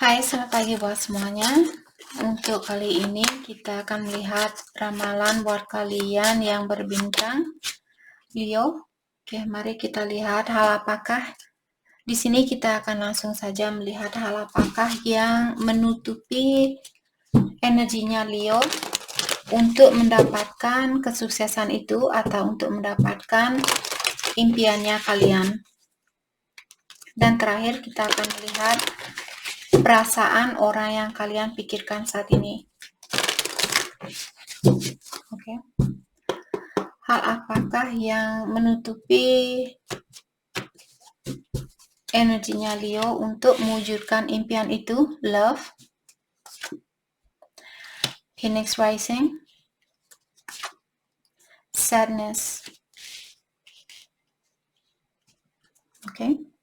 Hai, selamat pagi buat semuanya. Untuk kali ini kita akan melihat ramalan buat kalian yang berbintang Leo. Oke, mari kita lihat hal apakah. Di sini kita akan langsung saja melihat hal apakah yang menutupi energinya Leo untuk mendapatkan kesuksesan itu atau untuk mendapatkan impiannya kalian. Dan terakhir kita akan melihat perasaan orang yang kalian pikirkan saat ini. Oke. Hal apakah yang menutupi energinya Leo untuk mewujudkan impian itu? Love, Phoenix Rising, sadness. Oke.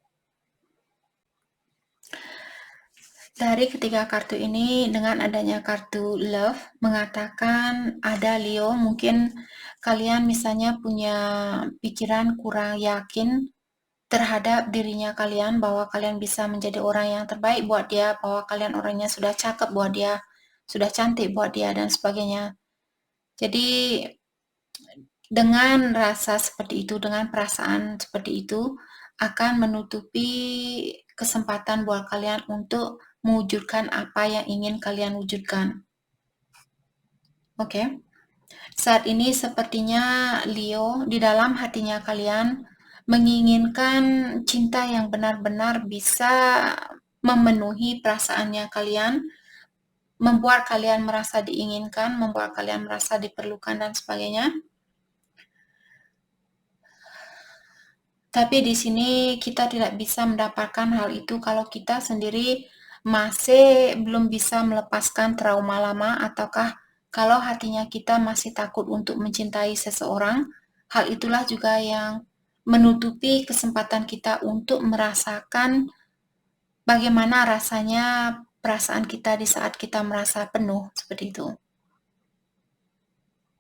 Dari ketiga kartu ini, dengan adanya kartu love, mengatakan ada Leo, mungkin kalian misalnya punya pikiran kurang yakin terhadap dirinya kalian, bahwa kalian bisa menjadi orang yang terbaik buat dia, bahwa kalian orangnya sudah cakep buat dia, sudah cantik buat dia, dan sebagainya. Jadi, dengan rasa seperti itu, dengan perasaan seperti itu, akan menutupi kesempatan buat kalian untuk mewujudkan apa yang ingin kalian wujudkan. Oke. Saat ini sepertinya Leo di dalam hatinya kalian menginginkan cinta yang benar-benar bisa memenuhi perasaannya kalian, membuat kalian merasa diinginkan, membuat kalian merasa diperlukan dan sebagainya. Tapi di sini kita tidak bisa mendapatkan hal itu kalau kita sendiri masih belum bisa melepaskan trauma lama, ataukah kalau hatinya kita masih takut untuk mencintai seseorang. Hal itulah juga yang menutupi kesempatan kita untuk merasakan bagaimana rasanya perasaan kita di saat kita merasa penuh seperti itu.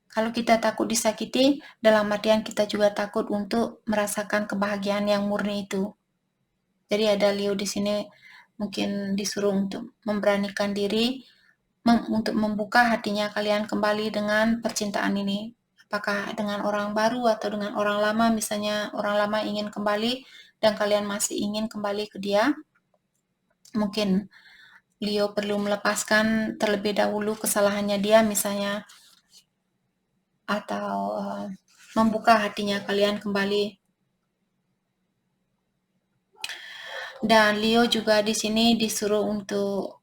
Kalau kita takut disakiti, dalam artian kita juga takut untuk merasakan kebahagiaan yang murni itu. Jadi ada Leo di sini mungkin disuruh untuk memberanikan diri untuk membuka hatinya kalian kembali dengan percintaan ini. Apakah dengan orang baru atau dengan orang lama, misalnya orang lama ingin kembali dan kalian masih ingin kembali ke dia. Mungkin Leo perlu melepaskan terlebih dahulu kesalahannya dia misalnya, atau membuka hatinya kalian kembali. Dan Leo juga di sini disuruh untuk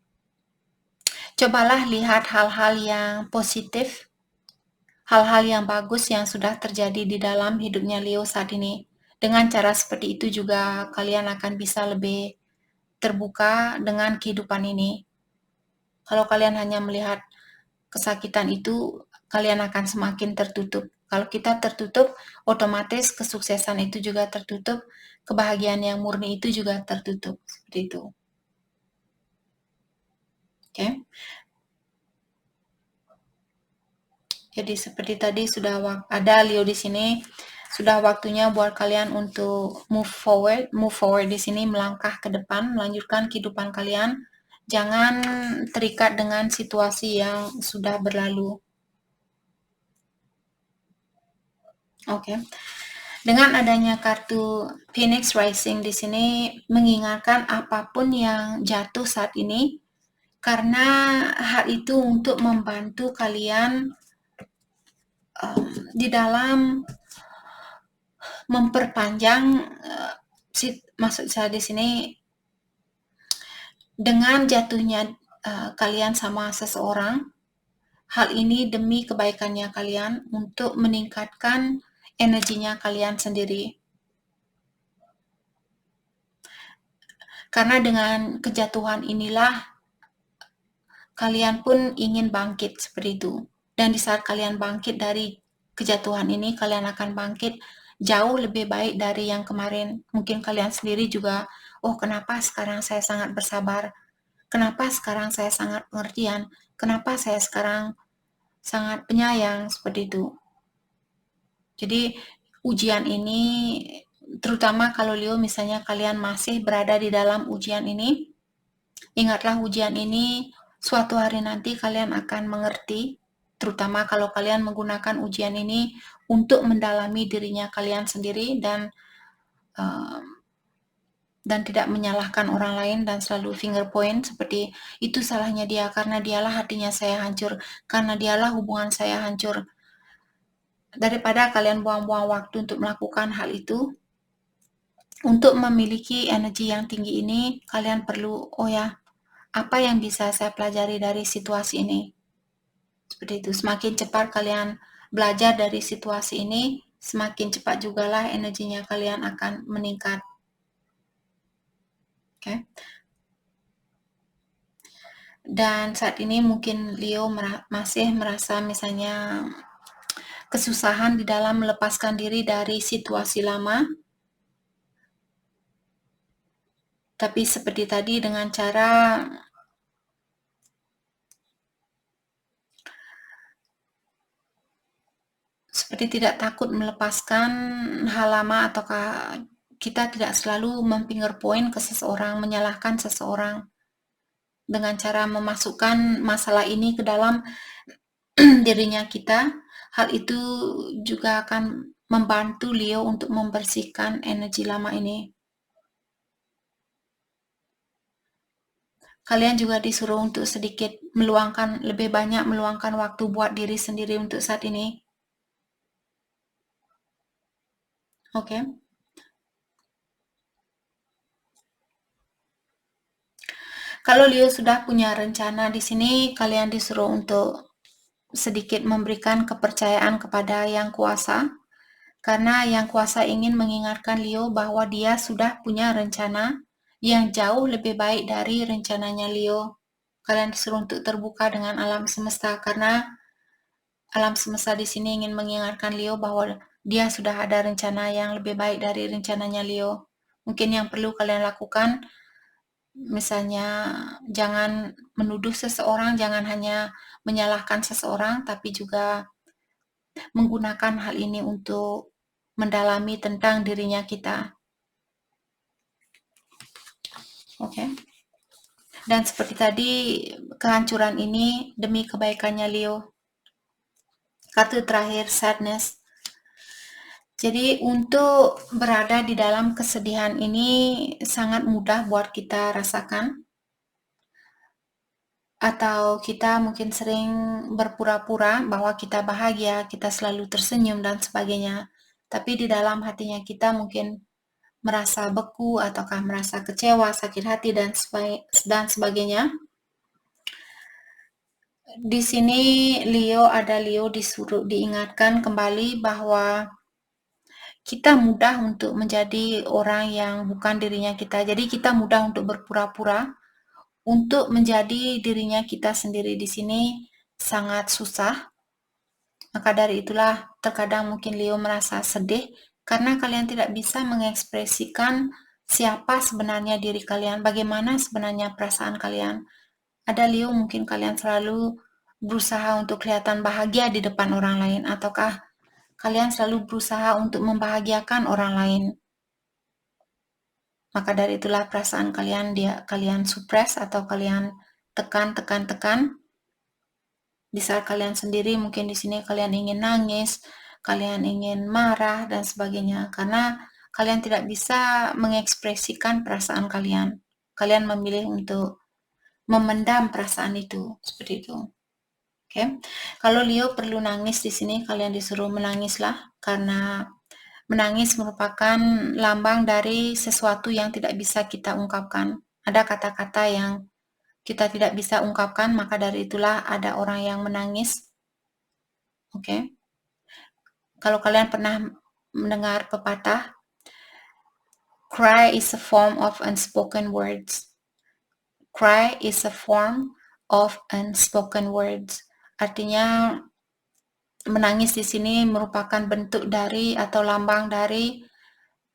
cobalah lihat hal-hal yang positif, hal-hal yang bagus yang sudah terjadi di dalam hidupnya Leo saat ini. Dengan cara seperti itu juga kalian akan bisa lebih terbuka dengan kehidupan ini. Kalau kalian hanya melihat kesakitan itu, kalian akan semakin tertutup. Kalau kita tertutup, otomatis kesuksesan itu juga tertutup, kebahagiaan yang murni itu juga tertutup. Seperti itu. Oke. Jadi seperti tadi sudah ada Leo di sini, sudah waktunya buat kalian untuk move forward di sini, melangkah ke depan, melanjutkan kehidupan kalian. Jangan terikat dengan situasi yang sudah berlalu. Oke. Dengan adanya kartu Phoenix Rising di sini mengingatkan apapun yang jatuh saat ini, karena hal itu untuk membantu kalian di dalam memperpanjang, maksud saya di sini, dengan jatuhnya kalian sama seseorang, hal ini demi kebaikannya kalian untuk meningkatkan energinya kalian sendiri. Karena dengan kejatuhan inilah kalian pun ingin bangkit seperti itu. Dan di saat kalian bangkit dari kejatuhan ini, kalian akan bangkit jauh lebih baik dari yang kemarin. Mungkin kalian sendiri juga, oh kenapa sekarang saya sangat bersabar? Kenapa sekarang saya sangat pengertian? Kenapa saya sekarang sangat penyayang? Seperti itu. Jadi ujian ini, terutama kalau Leo misalnya kalian masih berada di dalam ujian ini, Ingatlah ujian ini, suatu hari nanti kalian akan mengerti, terutama kalau kalian menggunakan ujian ini untuk mendalami dirinya kalian sendiri dan tidak menyalahkan orang lain dan selalu finger point seperti itu salahnya dia, karena dialah hatinya saya hancur, karena dialah hubungan saya hancur. Daripada kalian buang-buang waktu untuk melakukan hal itu, untuk memiliki energi yang tinggi ini, kalian perlu, oh ya, apa yang bisa saya pelajari dari situasi ini? Seperti itu, semakin cepat kalian belajar dari situasi ini, semakin cepat jugalah energinya kalian akan meningkat. Okay. Dan saat ini mungkin Leo masih merasa misalnya kesusahan di dalam melepaskan diri dari situasi lama. Tapi seperti tadi dengan cara seperti tidak takut melepaskan hal lama, ataukah kita tidak selalu memfinger point ke seseorang, menyalahkan seseorang dengan cara memasukkan masalah ini ke dalam dirinya kita. Hal itu juga akan membantu Leo untuk membersihkan energi lama ini. Kalian juga disuruh untuk sedikit lebih banyak meluangkan waktu buat diri sendiri untuk saat ini. Oke. Kalau Leo sudah punya rencana di sini, kalian disuruh untuk sedikit memberikan kepercayaan kepada Yang Kuasa, karena Yang Kuasa ingin mengingatkan Leo bahwa dia sudah punya rencana yang jauh lebih baik dari rencananya Leo. Kalian disuruh untuk terbuka dengan alam semesta, karena alam semesta di sini ingin mengingatkan Leo bahwa dia sudah ada rencana yang lebih baik dari rencananya Leo. Mungkin yang perlu kalian lakukan, misalnya jangan menuduh seseorang, jangan hanya menyalahkan seseorang, tapi juga menggunakan hal ini untuk mendalami tentang dirinya kita. Oke. Dan seperti tadi, kehancuran ini demi kebaikannya Leo. Kartu terakhir, sadness. Jadi untuk berada di dalam kesedihan ini sangat mudah buat kita rasakan. Atau kita mungkin sering berpura-pura bahwa kita bahagia, kita selalu tersenyum dan sebagainya. Tapi di dalam hatinya kita mungkin merasa beku, ataukah merasa kecewa, sakit hati, dan sebagainya. Di sini Leo disuruh diingatkan kembali bahwa kita mudah untuk menjadi orang yang bukan dirinya kita. Jadi kita mudah untuk berpura-pura, untuk menjadi dirinya kita sendiri di sini sangat susah. Maka dari itulah terkadang mungkin Leo merasa sedih karena kalian tidak bisa mengekspresikan siapa sebenarnya diri kalian, bagaimana sebenarnya perasaan kalian. Ada Leo, mungkin kalian selalu berusaha untuk kelihatan bahagia di depan orang lain, ataukah kalian selalu berusaha untuk membahagiakan orang lain. Maka dari itulah perasaan kalian suppress atau kalian tekan. Di saat kalian sendiri, mungkin di sini kalian ingin nangis, kalian ingin marah dan sebagainya, karena kalian tidak bisa mengekspresikan perasaan kalian. Kalian memilih untuk memendam perasaan itu, seperti itu. Oke. Kalau Leo perlu nangis di sini, kalian disuruh menangislah, karena menangis merupakan lambang dari sesuatu yang tidak bisa kita ungkapkan. Ada kata-kata yang kita tidak bisa ungkapkan, maka dari itulah ada orang yang menangis. Oke. Kalau kalian pernah mendengar pepatah, cry is a form of unspoken words. Cry is a form of unspoken words. Artinya menangis di sini merupakan bentuk dari atau lambang dari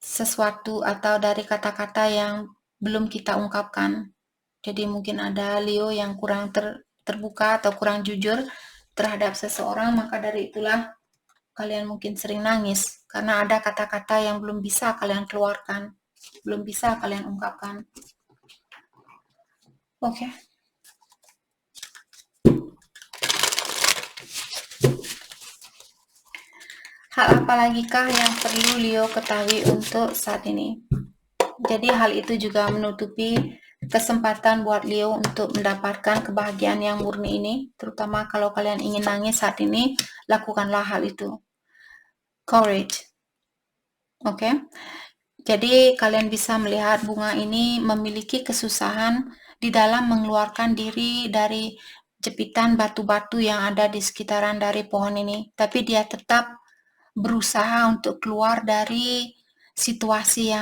sesuatu atau dari kata-kata yang belum kita ungkapkan. Jadi mungkin ada Leo yang kurang terbuka atau kurang jujur terhadap seseorang, maka dari itulah kalian mungkin sering nangis karena ada kata-kata yang belum bisa kalian keluarkan, belum bisa kalian ungkapkan. Oke. Hal apa lagikah yang perlu Leo ketahui untuk saat ini? Jadi hal itu juga menutupi kesempatan buat Leo untuk mendapatkan kebahagiaan yang murni ini. Terutama kalau kalian ingin nangis saat ini, lakukanlah hal itu. Courage. Oke. Jadi kalian bisa melihat bunga ini memiliki kesusahan di dalam mengeluarkan diri dari jepitan batu-batu yang ada di sekitaran dari pohon ini. Tapi dia tetap berusaha untuk keluar dari situasi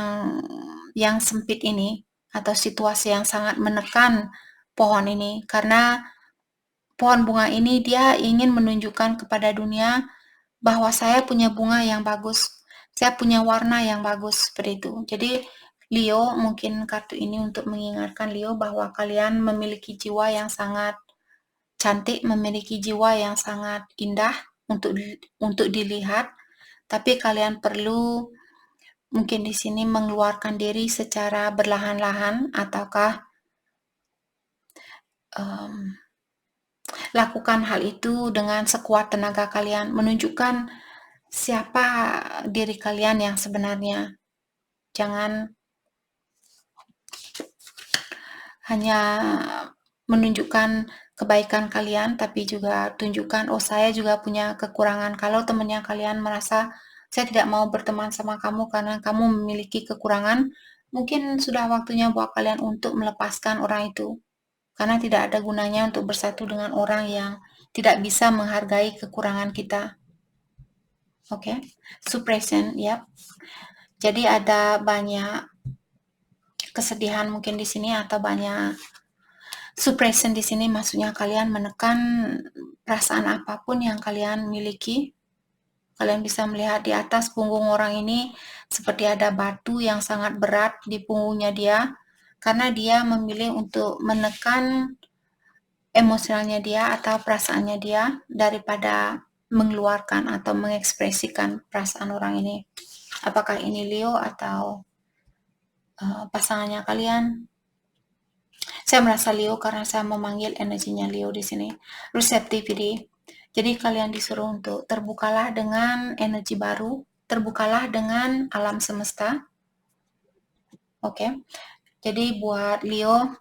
yang sempit ini atau situasi yang sangat menekan pohon ini, karena pohon bunga ini dia ingin menunjukkan kepada dunia bahwa saya punya bunga yang bagus, saya punya warna yang bagus, seperti itu. Jadi Leo, mungkin kartu ini untuk mengingatkan Leo bahwa kalian memiliki jiwa yang sangat cantik, memiliki jiwa yang sangat indah untuk dilihat, tapi kalian perlu mungkin di sini mengeluarkan diri secara berlahan-lahan, ataukah lakukan hal itu dengan sekuat tenaga kalian, menunjukkan siapa diri kalian yang sebenarnya. Jangan hanya menunjukkan kebaikan kalian, tapi juga tunjukkan, oh saya juga punya kekurangan. Kalau temannya kalian merasa, saya tidak mau berteman sama kamu karena kamu memiliki kekurangan, mungkin sudah waktunya buat kalian untuk melepaskan orang itu. Karena tidak ada gunanya untuk bersatu dengan orang yang tidak bisa menghargai kekurangan kita. Oke, suppression, ya. Jadi ada banyak kesedihan mungkin di sini, atau banyak suppression di sini, maksudnya kalian menekan perasaan apapun yang kalian miliki. Kalian bisa melihat di atas punggung orang ini seperti ada batu yang sangat berat di punggungnya dia, karena dia memilih untuk menekan emosionalnya dia atau perasaannya dia daripada mengeluarkan atau mengekspresikan perasaan orang ini. Apakah ini Leo atau pasangannya kalian? Saya merasa Leo karena saya memanggil energinya Leo di sini. Receptivity. Jadi kalian disuruh untuk terbukalah dengan energi baru, terbukalah dengan alam semesta. Oke. Jadi buat Leo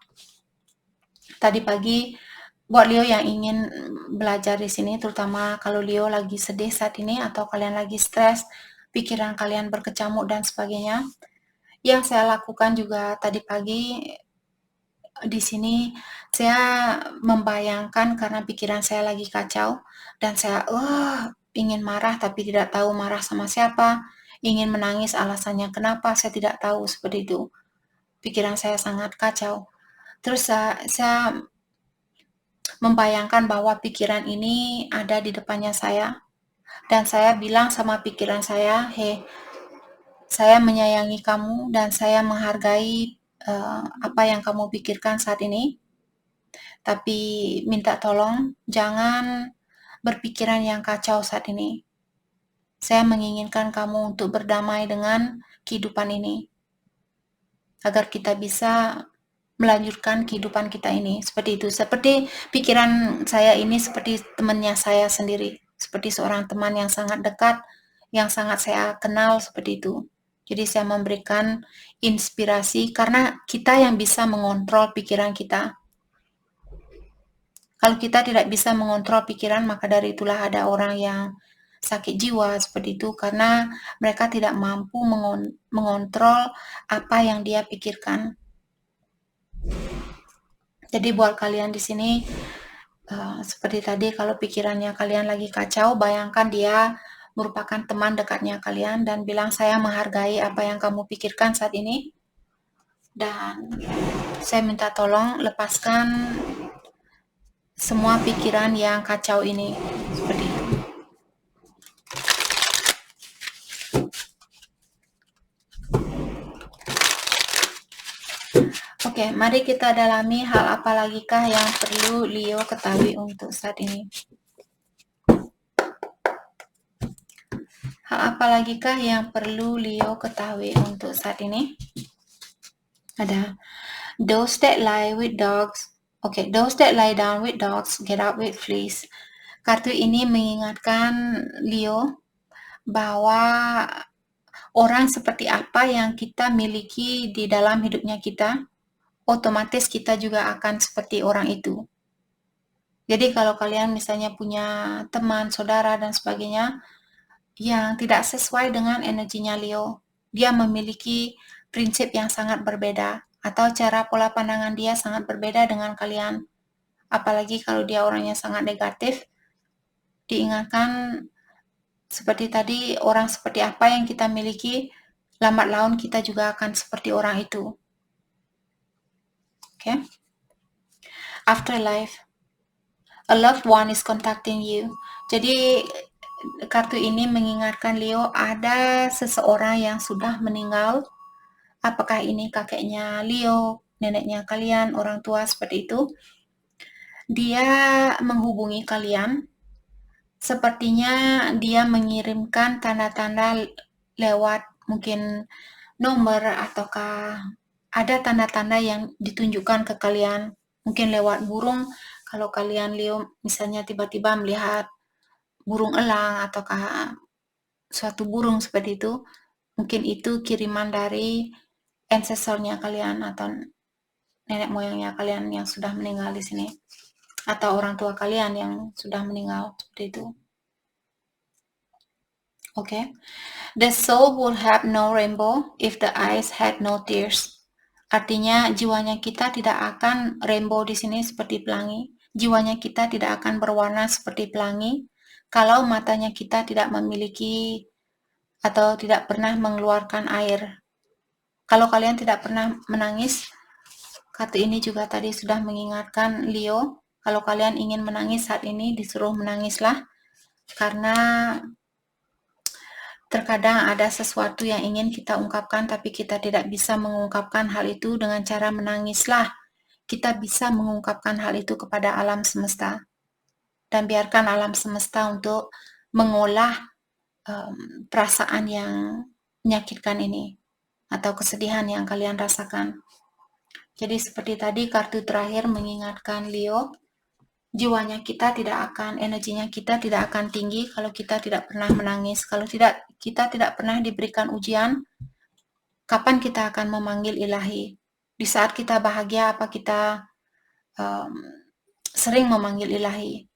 tadi pagi, buat Leo yang ingin belajar di sini, terutama kalau Leo lagi sedih saat ini atau kalian lagi stres, pikiran kalian berkecamuk dan sebagainya. Yang saya lakukan juga tadi pagi di sini, saya membayangkan karena pikiran saya lagi kacau dan saya ingin marah tapi tidak tahu marah sama siapa, ingin menangis alasannya kenapa saya tidak tahu, seperti itu. Pikiran saya sangat kacau. Terus saya membayangkan bahwa pikiran ini ada di depannya saya dan saya bilang sama pikiran saya, "Hei, saya menyayangi kamu dan saya menghargai apa yang kamu pikirkan saat ini. Tapi minta tolong jangan berpikiran yang kacau saat ini. Saya menginginkan kamu untuk berdamai dengan kehidupan ini, agar kita bisa melanjutkan kehidupan kita ini." Seperti itu. Seperti pikiran saya ini seperti temannya saya sendiri, seperti seorang teman yang sangat dekat, yang sangat saya kenal, seperti itu. Jadi saya memberikan inspirasi karena kita yang bisa mengontrol pikiran kita. Kalau kita tidak bisa mengontrol pikiran, maka dari itulah ada orang yang sakit jiwa seperti itu, karena mereka tidak mampu mengontrol apa yang dia pikirkan. Jadi buat kalian di sini, seperti tadi, kalau pikirannya kalian lagi kacau, bayangkan dia merupakan teman dekatnya kalian dan bilang, saya menghargai apa yang kamu pikirkan saat ini dan saya minta tolong lepaskan semua pikiran yang kacau ini, seperti itu. Oke, mari kita dalami hal apa lagikah yang perlu Leo ketahui untuk saat ini. Hal apa lagikah yang perlu Leo ketahui untuk saat ini? Ada Those that lie with dogs, those that lie down with dogs get up with fleas. Kartu ini mengingatkan Leo bahwa orang seperti apa yang kita miliki di dalam hidupnya kita, otomatis kita juga akan seperti orang itu. Jadi kalau kalian misalnya punya teman, saudara, dan sebagainya yang tidak sesuai dengan energinya Leo, dia memiliki prinsip yang sangat berbeda, atau cara pola pandangan dia sangat berbeda dengan kalian. Apalagi kalau dia orangnya sangat negatif, diingatkan seperti tadi, orang seperti apa yang kita miliki, lambat laun kita juga akan seperti orang itu. Okay? Afterlife. A loved one is contacting you. Jadi kartu ini mengingatkan Leo ada seseorang yang sudah meninggal. Apakah ini kakeknya Leo, neneknya kalian, orang tua seperti itu. Dia menghubungi kalian. Sepertinya dia mengirimkan tanda-tanda lewat mungkin nomor ataukah ada tanda-tanda yang ditunjukkan ke kalian. Mungkin lewat burung, kalau kalian Leo misalnya tiba-tiba melihat burung elang ataukah suatu burung seperti itu, mungkin itu kiriman dari ancestornya kalian atau nenek moyangnya kalian yang sudah meninggal di sini, atau orang tua kalian yang sudah meninggal seperti itu. Okay. The soul will have no rainbow if the eyes had no tears. Artinya jiwanya kita tidak akan rainbow di sini seperti pelangi. Jiwanya kita tidak akan berwarna seperti pelangi kalau matanya kita tidak memiliki atau tidak pernah mengeluarkan air. Kalau kalian tidak pernah menangis, kartu ini juga tadi sudah mengingatkan Leo, kalau kalian ingin menangis saat ini, disuruh menangislah, karena terkadang ada sesuatu yang ingin kita ungkapkan, tapi kita tidak bisa mengungkapkan hal itu dengan cara menangislah. Kita bisa mengungkapkan hal itu kepada alam semesta. Dan biarkan alam semesta untuk mengolah perasaan yang menyakitkan ini, atau kesedihan yang kalian rasakan. Jadi seperti tadi, kartu terakhir mengingatkan Leo, jiwanya kita tidak akan, energinya kita tidak akan tinggi kalau kita tidak pernah menangis. Kalau kita tidak pernah diberikan ujian, kapan kita akan memanggil ilahi? Di saat kita bahagia, apa kita sering memanggil ilahi?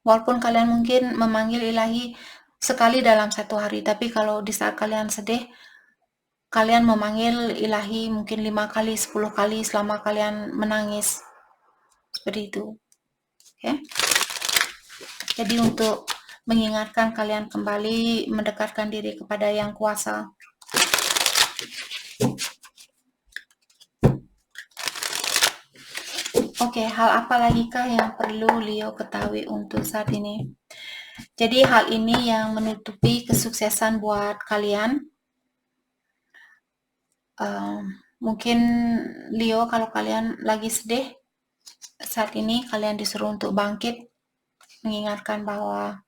Walaupun kalian mungkin memanggil ilahi sekali dalam satu hari, tapi kalau di saat kalian sedih, kalian memanggil ilahi mungkin 5 kali, 10 kali selama kalian menangis. Seperti itu. Okay? Jadi untuk mengingatkan kalian kembali mendekatkan diri kepada Yang Kuasa. Oke, hal apa lagi kah yang perlu Leo ketahui untuk saat ini? Jadi hal ini yang menutupi kesuksesan buat kalian. Mungkin Leo, kalau kalian lagi sedih, saat ini kalian disuruh untuk bangkit, mengingatkan bahwa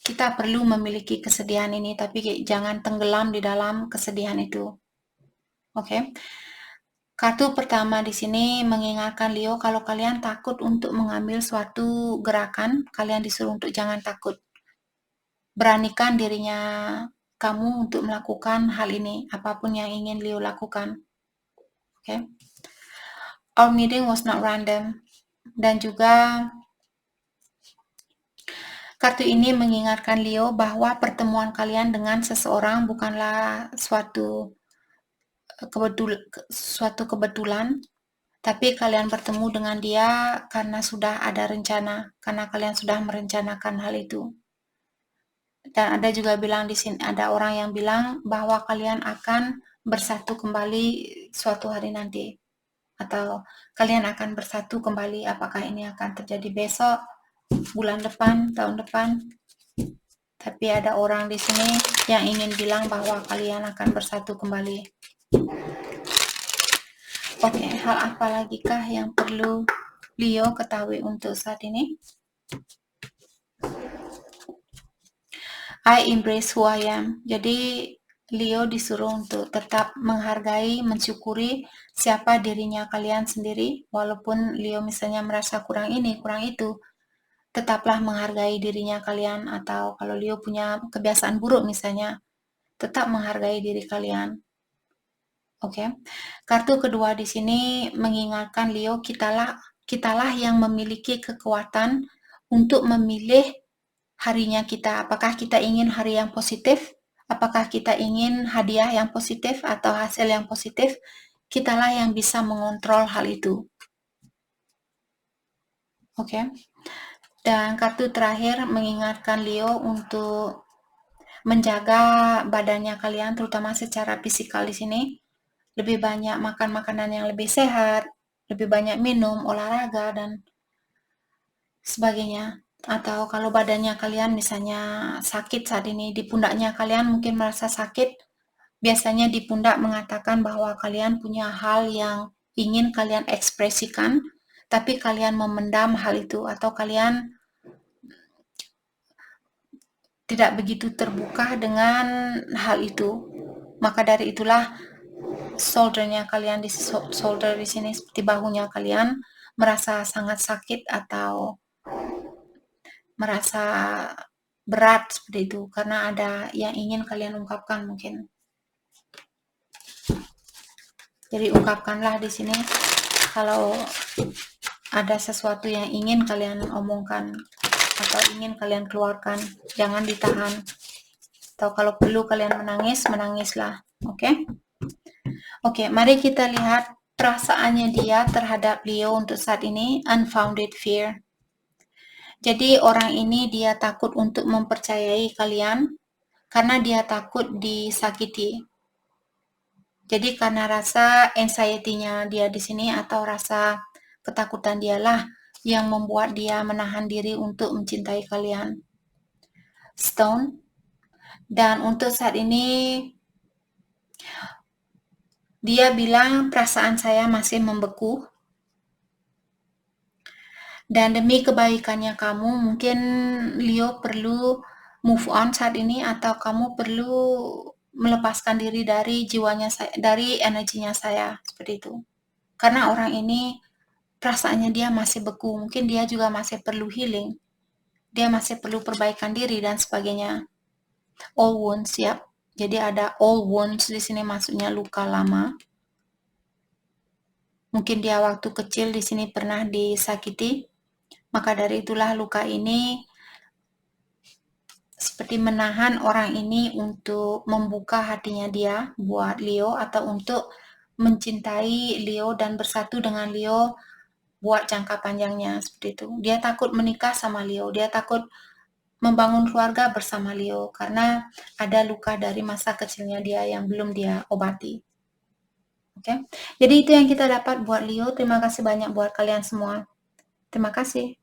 kita perlu memiliki kesedihan ini, tapi jangan tenggelam di dalam kesedihan itu. Oke. Kartu pertama di sini mengingatkan Leo, kalau kalian takut untuk mengambil suatu gerakan, kalian disuruh untuk jangan takut. Beranikan dirinya kamu untuk melakukan hal ini, apapun yang ingin Leo lakukan. Okay. Our meeting was not random. Dan juga kartu ini mengingatkan Leo bahwa pertemuan kalian dengan seseorang bukanlah suatu kebetulan, tapi kalian bertemu dengan dia karena sudah ada rencana, karena kalian sudah merencanakan hal itu. Dan ada juga bilang di sini, ada orang yang bilang bahwa kalian akan bersatu kembali suatu hari nanti, atau kalian akan bersatu kembali. Apakah ini akan terjadi besok, bulan depan, tahun depan? Tapi ada orang di sini yang ingin bilang bahwa kalian akan bersatu kembali. Oke, hal apa lagi kah yang perlu Leo ketahui untuk saat ini? I embrace who I am. Jadi Leo disuruh untuk tetap menghargai, mensyukuri siapa dirinya kalian sendiri. Walaupun Leo misalnya merasa kurang ini, kurang itu, tetaplah menghargai dirinya kalian. Atau kalau Leo punya kebiasaan buruk misalnya, tetap menghargai diri kalian. Oke. Kartu kedua di sini mengingatkan Leo, kitalah yang memiliki kekuatan untuk memilih harinya kita. Apakah kita ingin hari yang positif? Apakah kita ingin hadiah yang positif atau hasil yang positif? Kitalah yang bisa mengontrol hal itu. Oke. Dan kartu terakhir mengingatkan Leo untuk menjaga badannya kalian, terutama secara fisikal di sini. Lebih banyak makan makanan yang lebih sehat, lebih banyak minum, olahraga, dan sebagainya. Atau kalau badannya kalian misalnya sakit saat ini, di pundaknya kalian mungkin merasa sakit, biasanya di pundak mengatakan bahwa kalian punya hal yang ingin kalian ekspresikan, tapi kalian memendam hal itu, atau kalian tidak begitu terbuka dengan hal itu. Maka dari itulah shoulder-nya kalian shoulder di sini seperti bahunya kalian merasa sangat sakit atau merasa berat seperti itu karena ada yang ingin kalian ungkapkan mungkin. Jadi ungkapkanlah di sini kalau ada sesuatu yang ingin kalian omongkan atau ingin kalian keluarkan, jangan ditahan. Atau kalau perlu kalian menangis, menangislah. Oke? Oke, mari kita lihat perasaannya dia terhadap Leo untuk saat ini, unfounded fear. Jadi orang ini dia takut untuk mempercayai kalian karena dia takut disakiti. Jadi karena rasa anxiety-nya dia di sini atau rasa ketakutan dialah yang membuat dia menahan diri untuk mencintai kalian. Stone. Dan untuk saat ini dia bilang perasaan saya masih membeku. Dan demi kebaikannya kamu, mungkin Leo perlu move on saat ini atau kamu perlu melepaskan diri dari jiwanya saya, dari energinya saya, seperti itu. Karena orang ini perasaannya dia masih beku, mungkin dia juga masih perlu healing. Dia masih perlu perbaikan diri dan sebagainya. All wounds, ya. Jadi ada all wounds di sini maksudnya luka lama. Mungkin dia waktu kecil di sini pernah disakiti. Maka dari itulah luka ini seperti menahan orang ini untuk membuka hatinya dia buat Leo atau untuk mencintai Leo dan bersatu dengan Leo buat jangka panjangnya seperti itu. Dia takut menikah sama Leo, dia takut membangun keluarga bersama Leo karena ada luka dari masa kecilnya dia yang belum dia obati. Oke. Jadi itu yang kita dapat buat Leo. Terima kasih banyak buat kalian semua. Terima kasih.